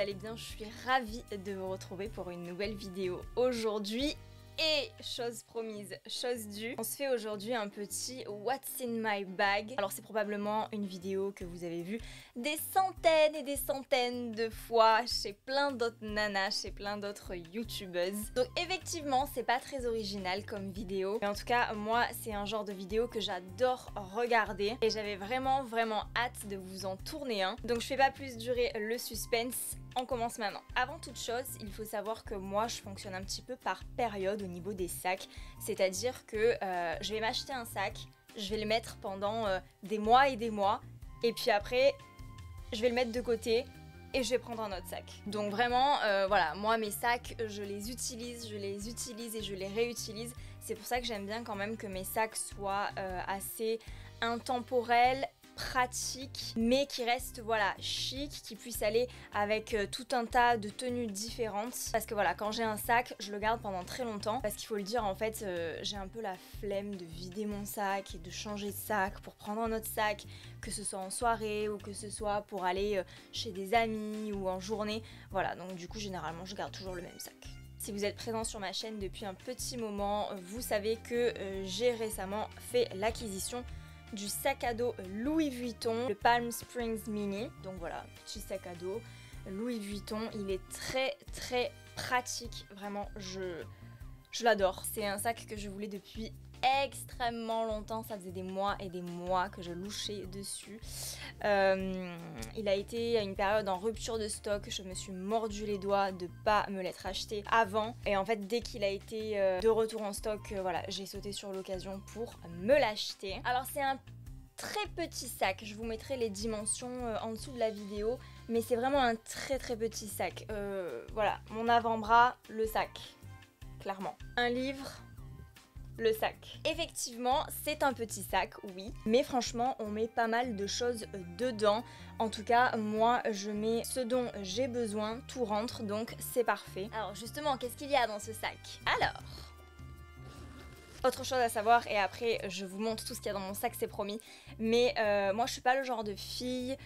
allez bien, je suis ravie de vous retrouver pour une nouvelle vidéo aujourd'hui. Et chose promise, chose due, on se fait aujourd'hui un petit What's in my bag. Alors c'est probablement une vidéo que vous avez vue des centaines et des centaines de fois chez plein d'autres nanas, chez plein d'autres youtubeuses. Donc effectivement c'est pas très original comme vidéo, mais en tout cas moi c'est un genre de vidéo que j'adore regarder et j'avais vraiment hâte de vous en tourner un. Donc je fais pas plus durer le suspense. On commence maintenant. Avant toute chose, il faut savoir que moi je fonctionne un petit peu par période au niveau des sacs. C'est-à-dire que je vais m'acheter un sac, je vais le mettre pendant des mois et des mois, et puis après je vais le mettre de côté et je vais prendre un autre sac. Donc vraiment, voilà, moi mes sacs, je les utilise et je les réutilise. C'est pour ça que j'aime bien quand même que mes sacs soient assez intemporels, pratique, mais qui reste voilà chic, qui puisse aller avec tout un tas de tenues différentes, parce que voilà, quand j'ai un sac je le garde pendant très longtemps, parce qu'il faut le dire en fait, j'ai un peu la flemme de vider mon sac et de changer de sac pour prendre un autre sac, que ce soit en soirée ou que ce soit pour aller chez des amis ou en journée, voilà, donc du coup généralement je garde toujours le même sac. Si vous êtes présent sur ma chaîne depuis un petit moment, vous savez que j'ai récemment fait l'acquisition du sac à dos Louis Vuitton, le Palm Springs Mini. Donc voilà, petit sac à dos Louis Vuitton, il est très pratique, vraiment je l'adore. C'est un sac que je voulais depuis extrêmement longtemps, ça faisait des mois et des mois que je louchais dessus. Il a été à une période en rupture de stock, je me suis mordu les doigts de pas me l'être acheté avant, et en fait dès qu'il a été de retour en stock, voilà, j'ai sauté sur l'occasion pour me l'acheter. Alors c'est un très petit sac, je vous mettrai les dimensions en dessous de la vidéo, mais c'est vraiment un très petit sac. Voilà, mon avant-bras, le sac, clairement. Un livre, le sac. Effectivement, c'est un petit sac, oui, mais franchement, on met pas mal de choses dedans. En tout cas, moi, je mets ce dont j'ai besoin, tout rentre, donc c'est parfait. Alors justement, qu'est-ce qu'il y a dans ce sac? Alors, autre chose à savoir, et après je vous montre tout ce qu'il y a dans mon sac, c'est promis, mais moi je suis pas le genre de fille,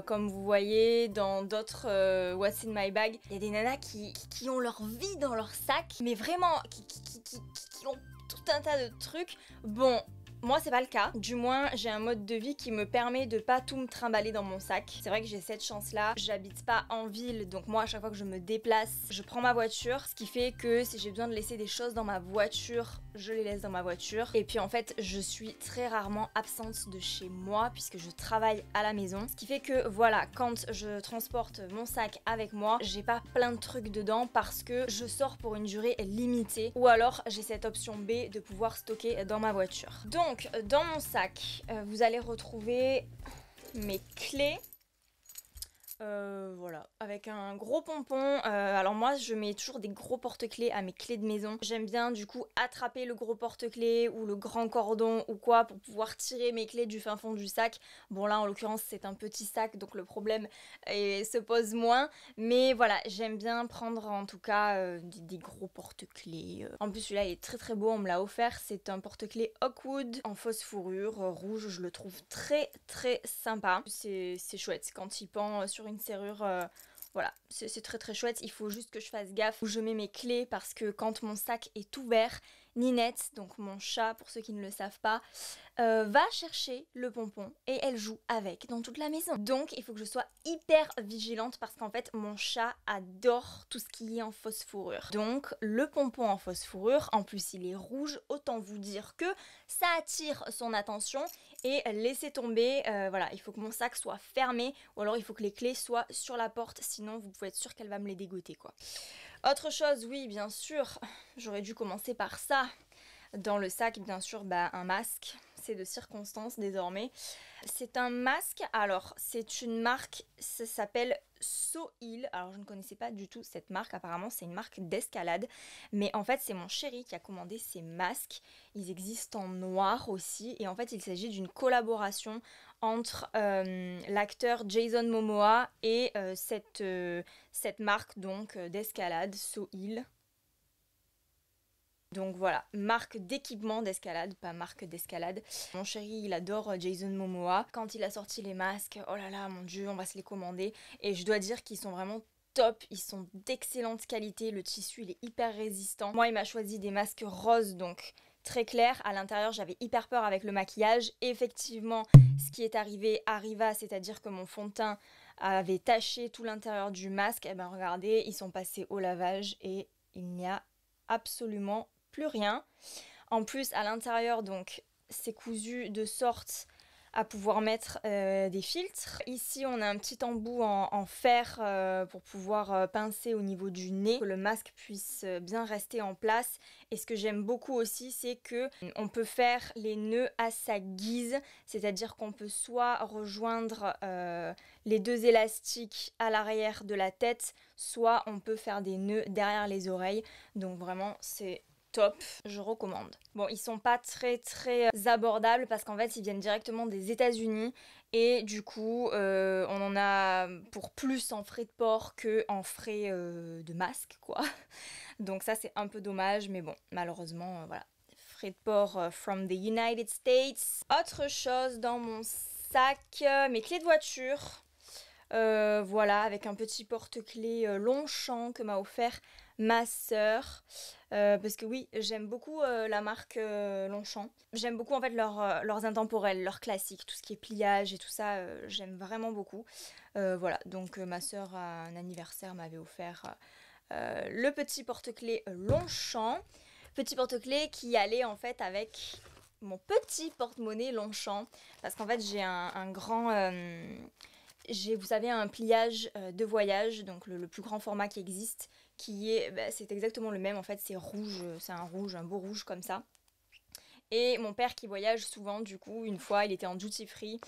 comme vous voyez dans d'autres What's in my bag, il y a des nanas qui ont leur vie dans leur sac, mais vraiment qui ont tout un tas de trucs. Bon, moi c'est pas le cas, du moins j'ai un mode de vie qui me permet de pas tout me trimballer dans mon sac. C'est vrai que j'ai cette chance là, j'habite pas en ville, donc moi à chaque fois que je me déplace, je prends ma voiture, ce qui fait que si j'ai besoin de laisser des choses dans ma voiture, je les laisse dans ma voiture. Et puis en fait je suis très rarement absente de chez moi puisque je travaille à la maison, ce qui fait que voilà, quand je transporte mon sac avec moi, j'ai pas plein de trucs dedans parce que je sors pour une durée limitée, ou alors j'ai cette option B de pouvoir stocker dans ma voiture. Donc dans mon sac, vous allez retrouver mes clés. Voilà, avec un gros pompon. Alors moi je mets toujours des gros porte-clés à mes clés de maison. J'aime bien du coup attraper le gros porte-clés ou le grand cordon ou quoi pour pouvoir tirer mes clés du fin fond du sac. Bon là en l'occurrence c'est un petit sac donc le problème se pose moins, mais voilà, j'aime bien prendre en tout cas des gros porte-clés. En plus celui-là est très beau, on me l'a offert, c'est un porte-clés Oakwood en fausse fourrure rouge, je le trouve très sympa. C'est chouette quand il pend sur une serrure, voilà, c'est très chouette. Il faut juste que je fasse gaffe où je mets mes clés parce que quand mon sac est ouvert, Ninette, donc mon chat pour ceux qui ne le savent pas, va chercher le pompon et elle joue avec dans toute la maison. Donc il faut que je sois hyper vigilante parce qu'en fait mon chat adore tout ce qui est en fausse fourrure. Donc le pompon en fausse fourrure, en plus il est rouge, autant vous dire que ça attire son attention, et laissez tomber, voilà, il faut que mon sac soit fermé ou alors il faut que les clés soient sur la porte, sinon vous pouvez être sûr qu'elle va me les dégoter quoi. Autre chose, oui bien sûr, j'aurais dû commencer par ça. Dans le sac, bien sûr, un masque, c'est de circonstance désormais. C'est un masque, alors c'est une marque, ça s'appelle Soil. Alors je ne connaissais pas du tout cette marque, apparemment c'est une marque d'escalade. Mais en fait c'est mon chéri qui a commandé ces masques. Ils existent en noir aussi. Et en fait il s'agit d'une collaboration entre l'acteur Jason Momoa et cette marque donc d'escalade, Soil. Donc voilà, marque d'équipement d'escalade, pas marque d'escalade. Mon chéri, il adore Jason Momoa. Quand il a sorti les masques, oh là là, mon dieu, on va se les commander. Et je dois dire qu'ils sont vraiment top, ils sont d'excellente qualité, le tissu il est hyper résistant. Moi il m'a choisi des masques roses donc très clairs, à l'intérieur j'avais hyper peur avec le maquillage. Effectivement ce qui est arrivé arriva, c'est-à-dire que mon fond de teint avait taché tout l'intérieur du masque. Et ben regardez, ils sont passés au lavage et il n'y a absolument plus rien. En plus à l'intérieur donc c'est cousu de sorte à pouvoir mettre des filtres. Ici on a un petit embout en fer pour pouvoir pincer au niveau du nez, que le masque puisse bien rester en place. Et ce que j'aime beaucoup aussi c'est que on peut faire les nœuds à sa guise, c'est-à-dire qu'on peut soit rejoindre les deux élastiques à l'arrière de la tête, soit on peut faire des nœuds derrière les oreilles. Donc vraiment c'est top, je recommande. Bon, ils sont pas très abordables parce qu'en fait ils viennent directement des États-Unis et du coup on en a pour plus en frais de port que en frais de masque quoi. Donc ça c'est un peu dommage, mais bon malheureusement voilà, frais de port from the United States. Autre chose dans mon sac, mes clés de voiture. Voilà, avec un petit porte-clés Longchamp que m'a offert ma sœur. Parce que oui, j'aime beaucoup la marque Longchamp. J'aime beaucoup en fait leurs intemporels, leurs classiques, tout ce qui est pliage et tout ça, j'aime vraiment beaucoup. Voilà, donc ma sœur à un anniversaire m'avait offert le petit porte-clés Longchamp. Petit porte-clés qui allait en fait avec mon petit porte-monnaie Longchamp. Parce qu'en fait j'ai un grand... j'ai, vous savez, un pliage de voyage, donc le plus grand format qui existe, qui est, c'est exactement le même en fait, c'est rouge, c'est un beau rouge comme ça. Et mon père qui voyage souvent, du coup, une fois il était en duty free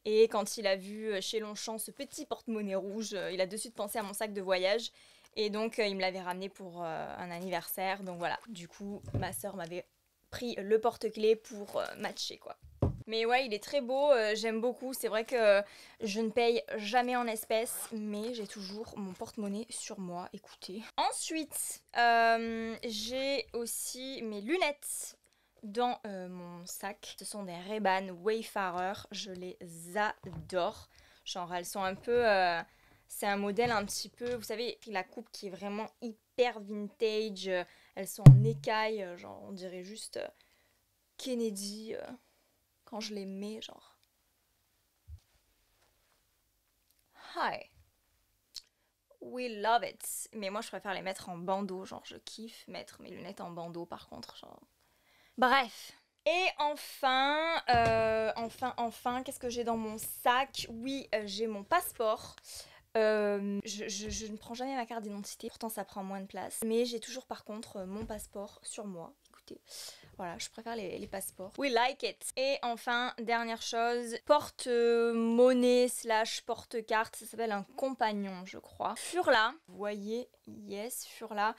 et quand il a vu chez Longchamp ce petit porte-monnaie rouge, il a de suite pensé à mon sac de voyage et donc il me l'avait ramené pour un anniversaire. Donc voilà, du coup ma soeur m'avait pris le porte-clés pour matcher quoi. Mais ouais, il est très beau, j'aime beaucoup. C'est vrai que je ne paye jamais en espèces, mais j'ai toujours mon porte-monnaie sur moi, écoutez. Ensuite, j'ai aussi mes lunettes dans mon sac. Ce sont des Ray-Ban Wayfarer, je les adore. Genre elles sont un peu... c'est un modèle un petit peu, vous savez, la coupe qui est vraiment hyper vintage. Elles sont en écaille, genre on dirait juste Kennedy... quand je les mets, genre... Hi. We love it. Mais moi, je préfère les mettre en bandeau. Genre, je kiffe mettre mes lunettes en bandeau, par contre. Genre... Bref. Et enfin, qu'est-ce que j'ai dans mon sac? Oui, j'ai mon passeport. Je ne prends jamais ma carte d'identité, pourtant ça prend moins de place. Mais j'ai toujours par contre mon passeport sur moi. Écoutez, voilà, je préfère les passeports. We like it. Et enfin, dernière chose, porte-monnaie / porte-carte, ça s'appelle un compagnon, je crois. Furla, vous voyez, yes, Furla.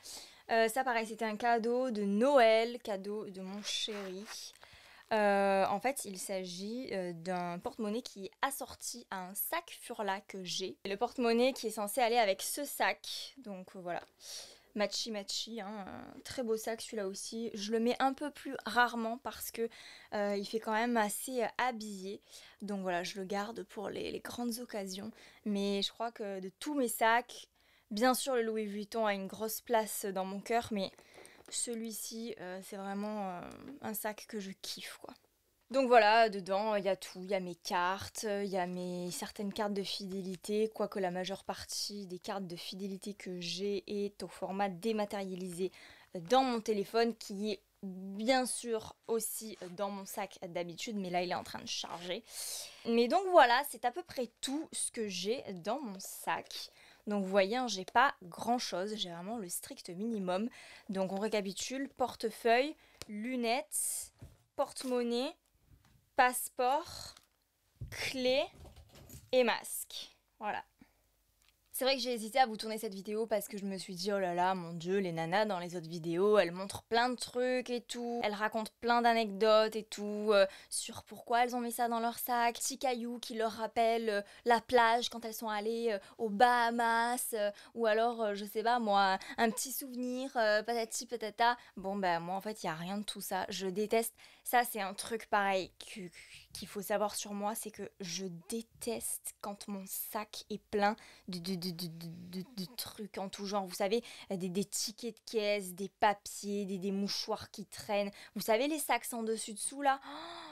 Ça pareil, c'était un cadeau de Noël, cadeau de mon chéri. En fait, il s'agit d'un porte-monnaie qui est assorti à un sac Furla que j'ai. Le porte-monnaie qui est censé aller avec ce sac, donc voilà. Matchy matchy, hein. Très beau sac celui-là aussi. Je le mets un peu plus rarement parce que il fait quand même assez habillé. Donc voilà, je le garde pour les grandes occasions. Mais je crois que de tous mes sacs, bien sûr le Louis Vuitton a une grosse place dans mon cœur, mais celui-ci c'est vraiment un sac que je kiffe quoi. Donc voilà, dedans il y a tout, il y a mes cartes, il y a certaines cartes de fidélité, quoique la majeure partie des cartes de fidélité que j'ai est au format dématérialisé dans mon téléphone, qui est bien sûr aussi dans mon sac d'habitude, mais là il est en train de charger. Mais donc voilà, c'est à peu près tout ce que j'ai dans mon sac. Donc vous voyez, hein, j'ai pas grand chose, j'ai vraiment le strict minimum. Donc on récapitule, portefeuille, lunettes, porte-monnaie, passeport, clé et masque. Voilà. C'est vrai que j'ai hésité à vous tourner cette vidéo parce que je me suis dit oh là là mon dieu, les nanas dans les autres vidéos elles montrent plein de trucs et tout, elles racontent plein d'anecdotes et tout sur pourquoi elles ont mis ça dans leur sac, petits cailloux qui leur rappellent la plage quand elles sont allées aux Bahamas ou alors je sais pas moi un petit souvenir patati patata. Bon bah moi en fait il y a rien de tout ça, je déteste Ça, c'est un truc pareil qu'il faut savoir sur moi, c'est que je déteste quand mon sac est plein de trucs en tout genre. Vous savez, des tickets de caisse, des papiers, des mouchoirs qui traînent. Vous savez, les sacs sans dessus-dessous là,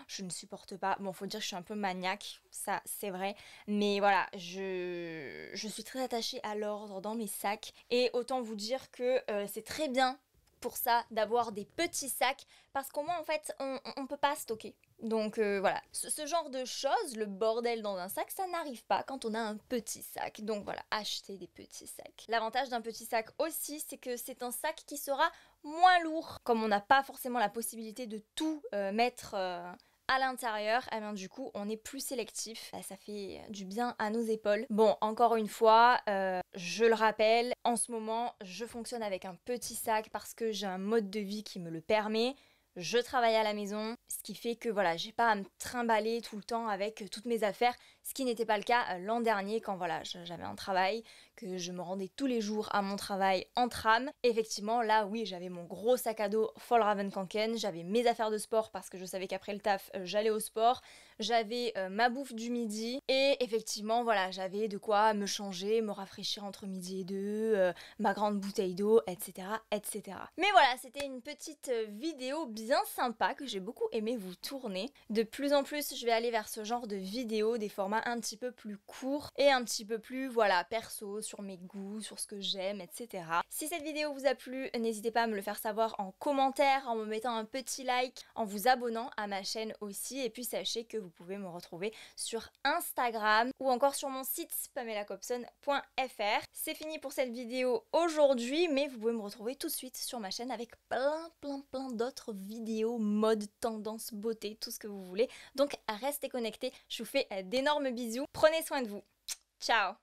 je ne supporte pas. Bon, faut dire que je suis un peu maniaque, ça c'est vrai. Mais voilà, je suis très attachée à l'ordre dans mes sacs. Et autant vous dire que c'est très bien pour ça d'avoir des petits sacs parce qu'au moins en fait on peut pas stocker. Donc voilà, ce genre de choses, le bordel dans un sac, ça n'arrive pas quand on a un petit sac. Donc voilà, achetez des petits sacs. L'avantage d'un petit sac aussi, c'est que c'est un sac qui sera moins lourd. Comme on n'a pas forcément la possibilité de tout mettre à l'intérieur, eh bien du coup on est plus sélectif, ça fait du bien à nos épaules. Bon, encore une fois, je le rappelle, en ce moment je fonctionne avec un petit sac parce que j'ai un mode de vie qui me le permet. Je travaille à la maison, ce qui fait que voilà, j'ai pas à me trimballer tout le temps avec toutes mes affaires, ce qui n'était pas le cas l'an dernier quand voilà, j'avais un travail, que je me rendais tous les jours à mon travail en tram. Effectivement, là oui, j'avais mon gros sac à dos Fjallraven Kanken, j'avais mes affaires de sport parce que je savais qu'après le taf, j'allais au sport, j'avais ma bouffe du midi et effectivement, voilà, j'avais de quoi me changer, me rafraîchir entre midi et deux, ma grande bouteille d'eau, etc., etc. Mais voilà, c'était une petite vidéo bien sympa que j'ai beaucoup aimé vous tourner. De plus en plus, je vais aller vers ce genre de vidéos, des formats un petit peu plus courts et un petit peu plus, voilà, perso, sur mes goûts, sur ce que j'aime, etc. Si cette vidéo vous a plu, n'hésitez pas à me le faire savoir en commentaire, en me mettant un petit like, en vous abonnant à ma chaîne aussi. Et puis sachez que vous pouvez me retrouver sur Instagram ou encore sur mon site pamelacobson.fr. C'est fini pour cette vidéo aujourd'hui, mais vous pouvez me retrouver tout de suite sur ma chaîne avec plein d'autres vidéos, mode, tendance, beauté, tout ce que vous voulez. Donc restez connectés, je vous fais d'énormes bisous, prenez soin de vous. Ciao!